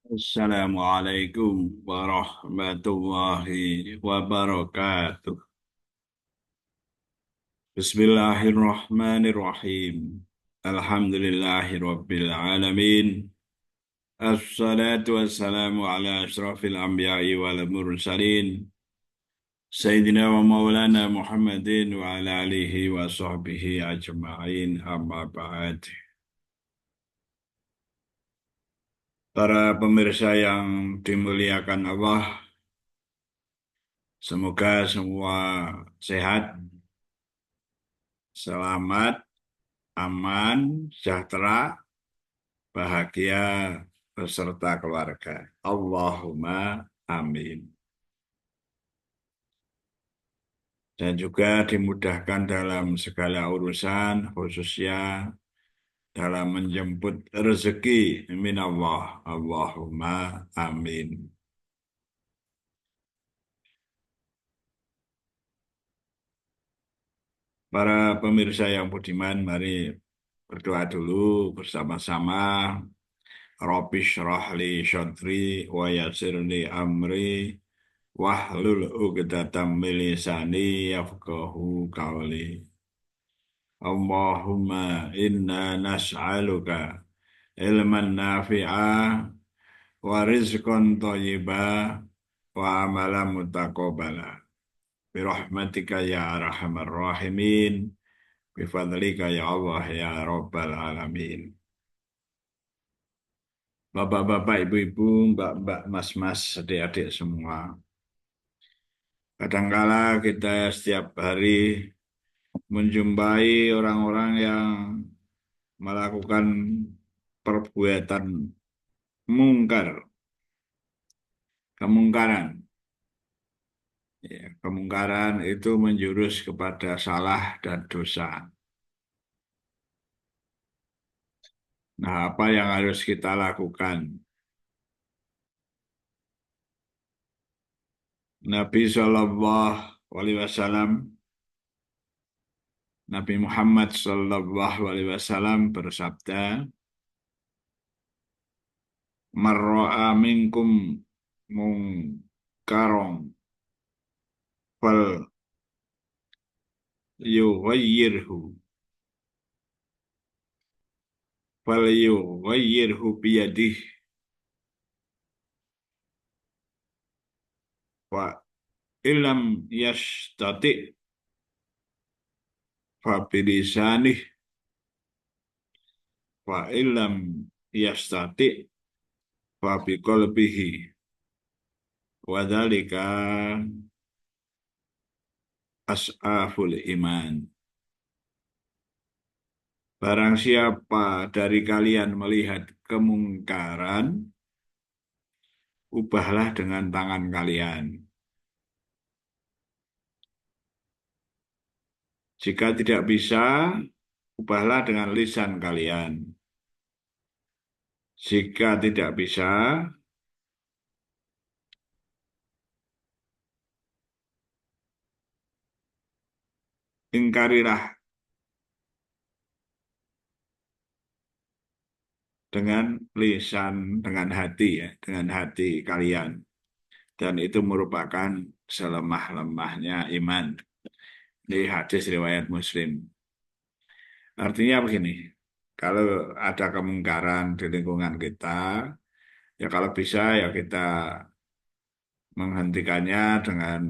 Assalamualaikum warahmatullahi wabarakatuh. Bismillahirrahmanirrahim. Alhamdulillahirabbil alamin. Assalatu wassalamu ala asyrafil anbiya'i wal mursalin. Sayyidina wa maulana Muhammadin wa ala alihi wa sahbihi ajma'in amma ba'd. Para pemirsa yang dimuliakan Allah, semoga semua sehat, selamat, aman, sejahtera, bahagia beserta keluarga. Allahumma amin. Dan juga dimudahkan dalam segala urusan, khususnya dalam menjemput rezeki minallah. Allahumma amin. Para pemirsa yang budiman, mari berdoa dulu bersama-sama. Rabbi shrah li syadri wa yassir li amri wahlul 'uqdatam min lisani yafqahu qawli. Allahumma inna nas'aluka ilman nafi'a wa rizqan thayyiba wa amalan mutaqabbala. Birahmatika ya arhamar rahimin, bifadlika ya Allah ya rabbal alamin. Bapak-bapak, ibu-ibu, mbak-mbak, mas-mas, adik-adik semua. Kadangkala kita setiap hari menjumpai orang-orang yang melakukan perbuatan mungkar, kemungkaran. Ya, kemungkaran itu menjurus kepada salah dan dosa. Nah, apa yang harus kita lakukan? Nabi Shallallahu Alaihi Wasallam, Nabi Muhammad Shallallahu Alaihi Wasallam bersabda, "Marro'a minkum mungkaron fal yughayyirhu biyadihi wa ilam yastati fa bilisanih wa ilam yastati fa biqalbihi wa dzalika as'aful iman." Barang siapa dari kalian melihat kemungkaran, ubahlah dengan tangan kalian. Jika tidak bisa, ubahlah dengan lisan kalian. Jika tidak bisa, ingkarilah dengan lisan, dengan hati ya, dengan hati kalian. Dan itu merupakan selemah-lemahnya iman. Ini hadis riwayat Muslim. Artinya begini, kalau ada kemungkaran di lingkungan kita, ya kalau bisa ya kita menghentikannya dengan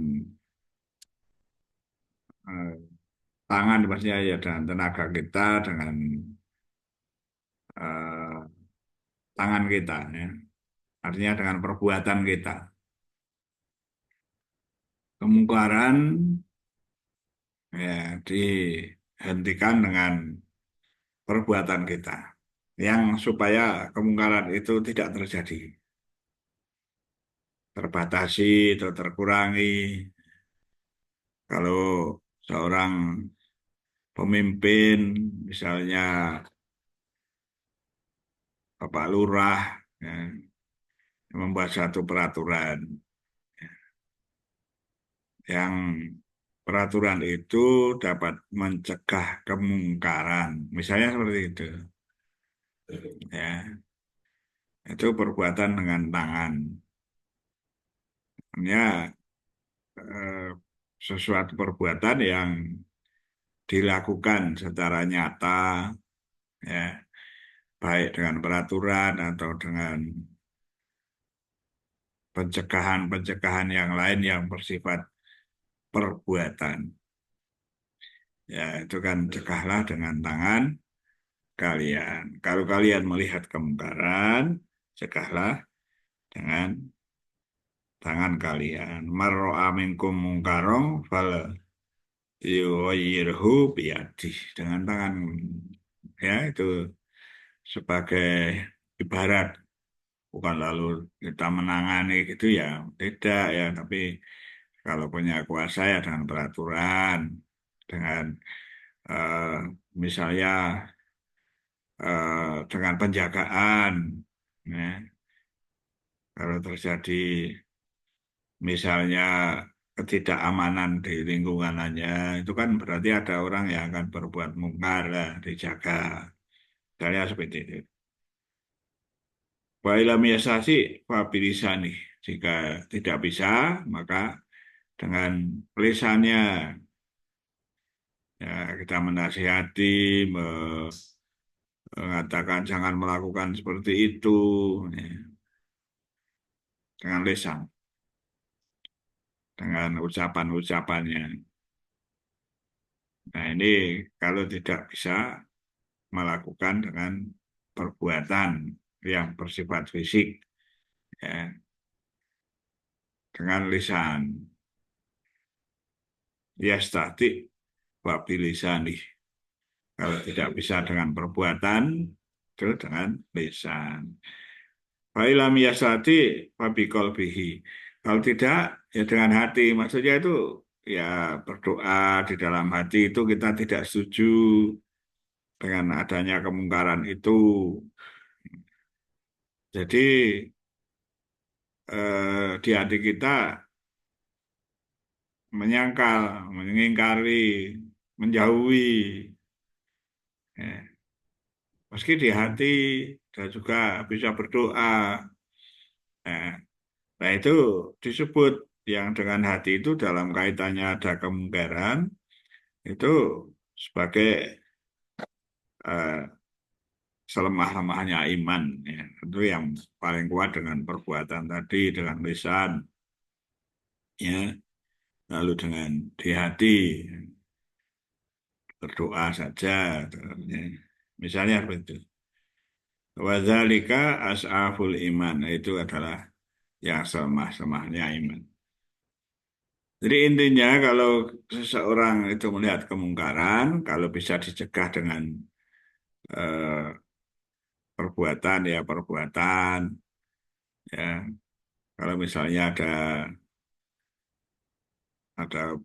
eh, tangan, maksudnya ya dengan tenaga kita, dengan eh, tangan kita, ya. Artinya dengan perbuatan kita. Kemungkaran ya dihentikan dengan perbuatan kita, yang supaya kemungkaran itu tidak terjadi, terbatasi atau terkurangi. Kalau seorang pemimpin, misalnya Bapak Lurah, ya, membuat satu peraturan, yang peraturan itu dapat mencegah kemungkaran, misalnya seperti itu, ya. Itu perbuatan dengan tangan. Ya, sesuatu perbuatan yang dilakukan secara nyata, ya, baik dengan peraturan atau dengan pencegahan-pencegahan yang lain yang bersifat perbuatan. Ya, itu kan cegahlah dengan tangan kalian. Kalau kalian melihat kemungkaran, cegahlah dengan tangan kalian. Marro'a minkum mungkarong fal yughayyirhu biyadih. Dengan tangan, ya, itu sebagai ibarat, bukan lalu kita menangani gitu ya, tidak ya, tapi kalau punya kuasa ya dengan peraturan, dengan eh, misalnya dengan penjagaan, ya. Kalau terjadi misalnya ketidakamanan di lingkungannya, itu kan berarti ada orang yang akan berbuat mungkar, lah, dijaga. Misalnya seperti itu. Wa ilam yasasi fa bilisani. Jika tidak bisa, maka dengan lisannya, ya, kita menasihati, mengatakan jangan melakukan seperti itu, ya, dengan lisan, dengan ucapan-ucapannya. Nah, ini kalau tidak bisa melakukan dengan perbuatan yang bersifat fisik, ya, dengan lisan, ya statik wabil lisani. Kalau tidak bisa dengan perbuatan, itu dengan lisan. Fa'ilam yasati fabi qalbihi. Kalau tidak, ya dengan hati. Maksudnya itu ya berdoa di dalam hati itu kita tidak setuju dengan adanya kemungkaran itu. Jadi di hati kita menyangkal, mengingkari, menjauhi. Ya. Meski di hati dan juga bisa berdoa. Nah, nah, itu disebut yang dengan hati itu dalam kaitannya ada kemungkaran itu sebagai eh, selemah-lemahnya iman, ya. Itu yang paling kuat dengan perbuatan tadi, dengan lisan, ya, lalu dengan di hati berdoa saja, ya. Misalnya seperti itu. Wadzalika as'aful iman, itu adalah yang selemah-lemahnya iman. Jadi intinya kalau seseorang itu melihat kemungkaran, kalau bisa dicegah dengan eh, perbuatan, ya perbuatan, ya. Kalau misalnya ada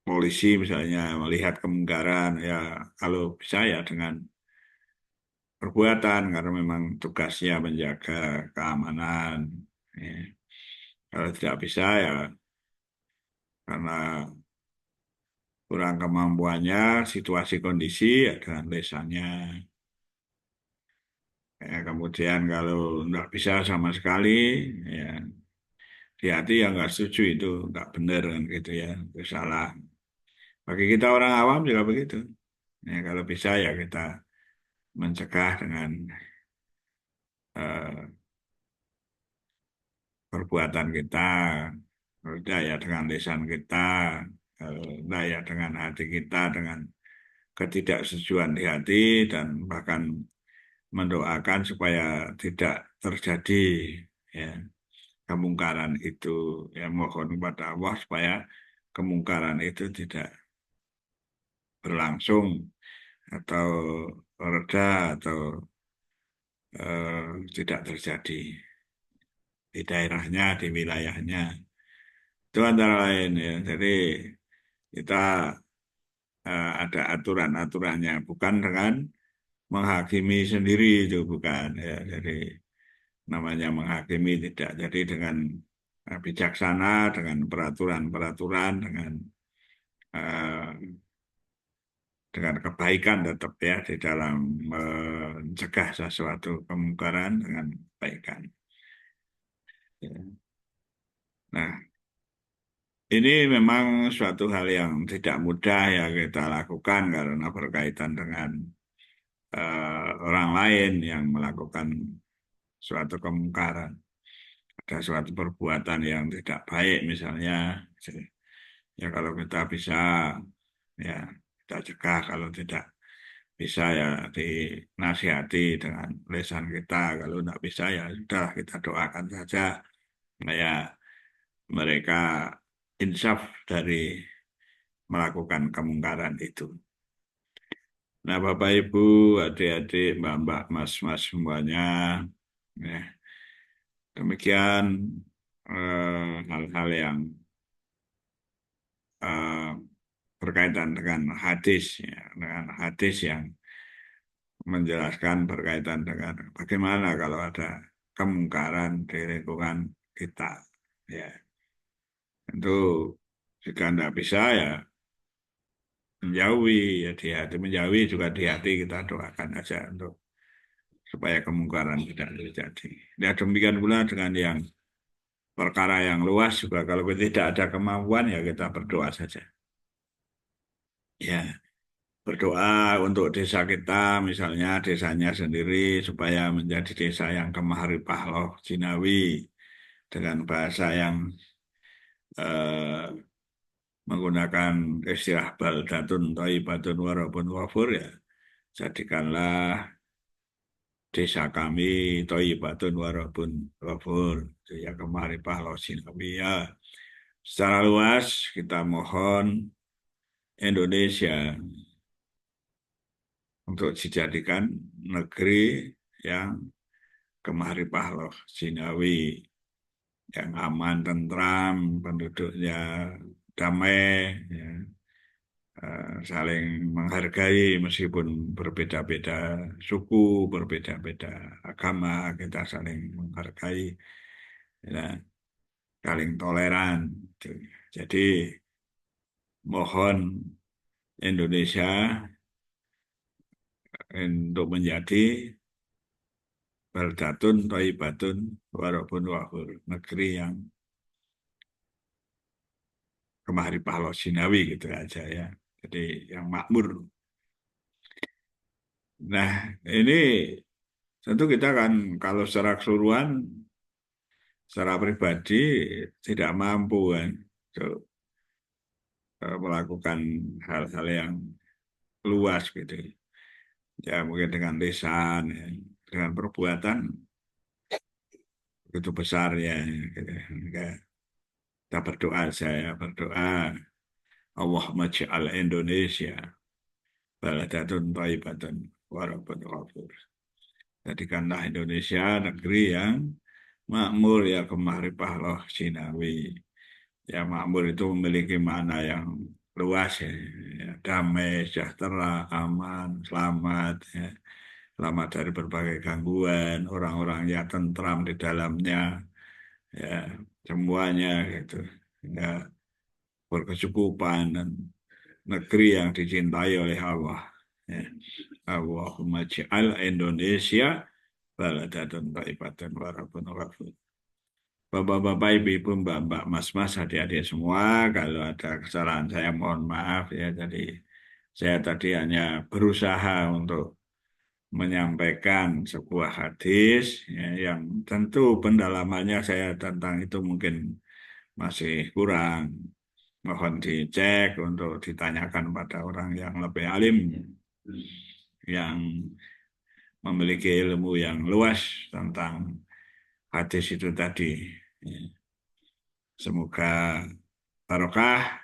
polisi misalnya melihat kemungkaran, ya kalau bisa ya dengan perbuatan karena memang tugasnya menjaga keamanan, ya. Kalau tidak bisa ya karena kurang kemampuannya, situasi kondisi ya dengan lesannya. Ya, kemudian kalau nggak bisa sama sekali, ya di hati ya nggak setuju, itu nggak benar kan gitu ya, itu salah. Bagi kita orang awam juga begitu. Ya, kalau bisa ya kita mencegah dengan eh, perbuatan kita, kalau tidak ya dengan lisan kita, kalau tidak ya dengan hati kita, dengan ketidaksetujuan di hati, dan bahkan mendoakan supaya tidak terjadi, ya, kemungkaran itu. Ya, mohon kepada Allah supaya kemungkaran itu tidak berlangsung atau reda atau tidak terjadi di daerahnya, di wilayahnya. Itu antara lain, ya. Jadi kita ada aturan-aturannya, bukan dengan menghakimi sendiri, itu bukan. Ya. Jadi namanya menghakimi tidak. Jadi dengan bijaksana, dengan peraturan-peraturan, dengan eh, dengan kebaikan tetap ya di dalam mencegah sesuatu kemungkaran dengan kebaikan. Ya. Nah, ini memang suatu hal yang tidak mudah ya kita lakukan karena berkaitan dengan orang lain yang melakukan suatu kemungkaran. Ada suatu perbuatan yang tidak baik misalnya. Ya kalau kita bisa ya kita cegah, kalau tidak bisa ya dinasihati dengan lisan kita, kalau tidak bisa ya sudah kita doakan saja ya mereka insaf dari melakukan kemungkaran itu. Nah, Bapak Ibu, adik-adik, Mbak-mbak, Mas-mas semuanya, ya, demikian hal-hal yang eh, berkaitan dengan hadis, ya, dengan hadis yang menjelaskan berkaitan dengan bagaimana kalau ada kemungkaran di lingkungan kita. Ya, itu jika tidak bisa ya menjauhi, ya di hati menjauhi juga di hati kita doakan aja untuk supaya kemungkaran tidak terjadi. Ya demikian pula dengan yang perkara yang luas juga kalau tidak ada kemampuan ya kita berdoa saja. Ya, berdoa untuk desa kita, misalnya desanya sendiri supaya menjadi desa yang kemaharipah loh Jinawi dengan bahasa yang eh, menggunakan istilah baldatun thayyibatun warabun wafur ya. Jadikanlah desa kami thayyibatun warabun wafur ya kemaharipah loh Jinawi ya. Secara luas kita mohon Indonesia untuk dijadikan negeri yang kemaharipah loh Jinawi yang aman, tentram, penduduknya damai, ya, saling menghargai meskipun berbeda-beda suku, berbeda-beda agama, kita saling menghargai, ya, saling toleran. Gitu. Jadi mohon Indonesia untuk menjadi baldatun thayyibatun warabun wahur, negeri yang kemaharipah loh Jinawi gitu aja ya. Jadi yang makmur. Nah, ini tentu kita kan kalau secara keseluruhan, secara pribadi tidak mampu kan untuk melakukan hal-hal yang luas gitu. Ya mungkin dengan lisan, ya, dengan perbuatan begitu besar ya. Gitu. Ya, kita berdoa saya berdoa Allahumma ja'al Indonesia baladatun thayyibatun warabun ghafur. Jadikanlah Indonesia negeri yang makmur ya kemaharipah loh Jinawi. Ya makmur itu memiliki makna yang luas ya, ya, damai, sejahtera, aman, selamat, ya. Selamat dari berbagai gangguan, orang-orangnya tentram di dalamnya, ya semuanya gitu, ya berkecukupan dan negeri yang dicintai oleh Allah. Ya. Allahumma ja'al Indonesia baladatun thayyibatan warabun ghafur. Bapak-bapak, ibu-ibu, mbak-mbak, mas-mas, adik-adik semua, kalau ada kesalahan saya mohon maaf ya. Jadi saya tadi hanya berusaha untuk menyampaikan sebuah hadis ya, yang tentu pendalamannya saya tentang itu mungkin masih kurang. Mohon dicek untuk ditanyakan pada orang yang lebih alim, yang memiliki ilmu yang luas tentang hadis itu tadi. Ya. Semoga barokah,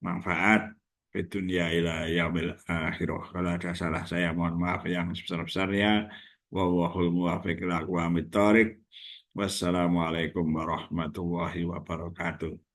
manfaat, dunia ila yaumil akhirah. Kalau ada salah saya mohon maaf yang sebesar-besarnya. Wallahul muwaffiq ila aqwamit thoriq. Wassalamualaikum warahmatullahi wabarakatuh.